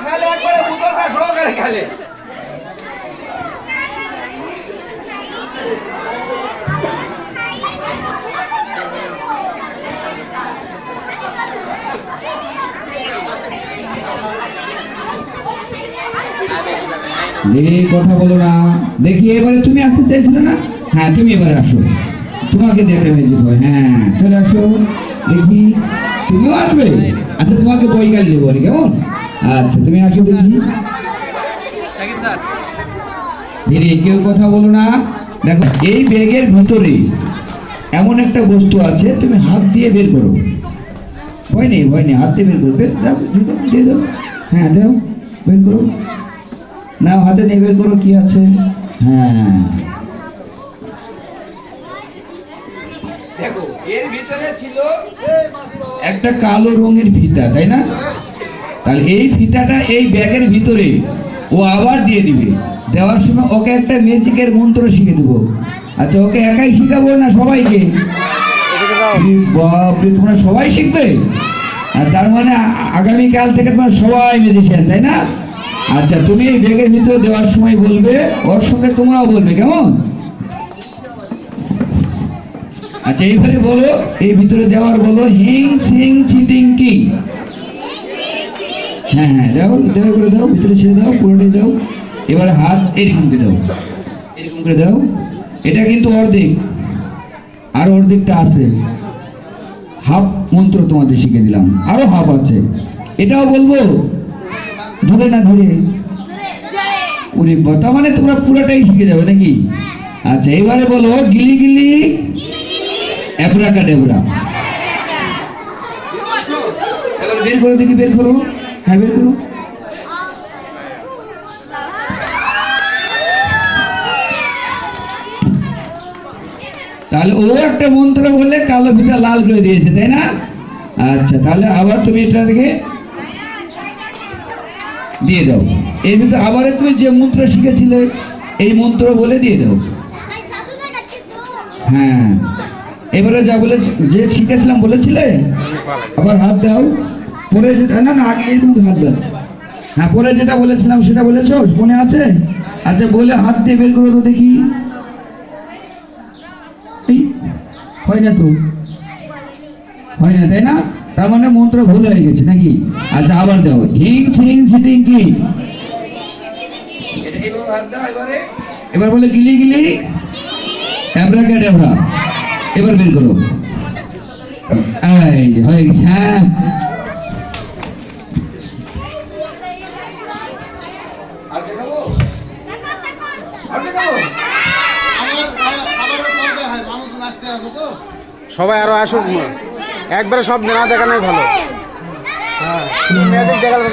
খালে একবারে বোতলটা সহকারে খালে। কথা বলো না দেখি। এবারে তুমি আসতে চাইছিলে না? হ্যাঁ তুমি এবারে আসো, তোমাকে দেখে ম্যাজিক হয়। হ্যাঁ চলে আসো দেখি, তুমিও আসবে। আচ্ছা তোমাকে বই গাল দেবো কেমন? আচ্ছা তুমি আসো দেখি। ধীরে, কেউ কথা বলো না। দেখো এই ব্যাগের ভিতরে এমন একটা বস্তু আছে, তুমি হাত দিয়ে বের করো। ভয় নেই ভয় নেই, হাত দিয়ে বের করো। দিয়ে দাও। হ্যাঁ দাও, বের করো। না হাতে নিয়ে বের করো, কি আছে। হ্যাঁ দেখো এর ভিতরে ছিল একটা কালো রঙের ফিতা, তাই না? তাহলে এই ফিতাটা এই ব্যাগের ভিতরে ও আবার দিয়ে দিবে। দেওয়ার সময় ওকে একটা ম্যাজিকের মন্ত্র শিখে দেবো। আচ্ছা ওকে একাই শিখাবো না সবাইকে? বাপরে, তোমরা সবাই শিখবে? আর তার মানে আগামীকাল থেকে তোমরা সবাই ম্যাজিশিয়ান, তাই না? আচ্ছা তুমি এই ব্যাগের ভিতরে দেওয়ার সময় বলবে, ওর সঙ্গে তোমরাও বলবে, কেমন? আচ্ছা এইবারে বলো, এই ভিতরে দেওয়ার বলো, হিং সিং চিটিং কি। হ্যাঁ হ্যাঁ দাও, দেওয়া করে দাও, ভিতরে ছেড়ে দাও, পুরোটাই দাও। এবার হাত এরকম করে দাও, এরকম করে দাও। এটা কিন্তু অর্ধেক, আর অর্ধেকটা আছে। হাফ মন্ত্র তোমাদের শিখে দিলাম, আরো হাফ আছে। এটাও বলবো, ধরে না ধরে? ওরে কথা, মানে তোমরা পুরোটাই শিখে যাবে নাকি? আচ্ছা এবারে বলো, গিলি গিলি অ্যাব্রাকাডাব্রা। এবার বের করো দেখি, বের করো। হ্যাঁ বের করো। তাহলে ও একটা মন্ত্র বললে কালো ফিতা লাল করে দিয়েছে, তাই না? আচ্ছা তাহলে আবার তুমি এটা থেকে দিয়ে দাও। এর ভিতরে আবার তুমি যে মন্ত্র শিখেছিলে এই মন্ত্র বলে দিয়ে দাও। হ্যাঁ এবারে যা বলে, যে শিখেছিলাম বলেছিলে, আবার হাত দাও। পরে না না আগে কিন্তু হাত দাও। হ্যাঁ পরে যেটা বলেছিলাম সেটা বলেছো, মনে আছে? আচ্ছা বলে হাত দিয়ে বের করো তো দেখি। হয় না তো, হয় না, তাই না? তার মানে মন্ত্র ভুল হয়ে গেছে নাকি? আচ্ছা আবার দাও, হিং সিং সিটিং কি। এবার বলে গিলি গিলি অ্যাব্রাকাডাব্রা। এবার বের করো। এই যে হয়ে গেছে। হ্যাঁ সবাই আরো আসুক, একবারে সব না দেখানোই ভালো। হ্যাঁ ম্যাজিক দেখালে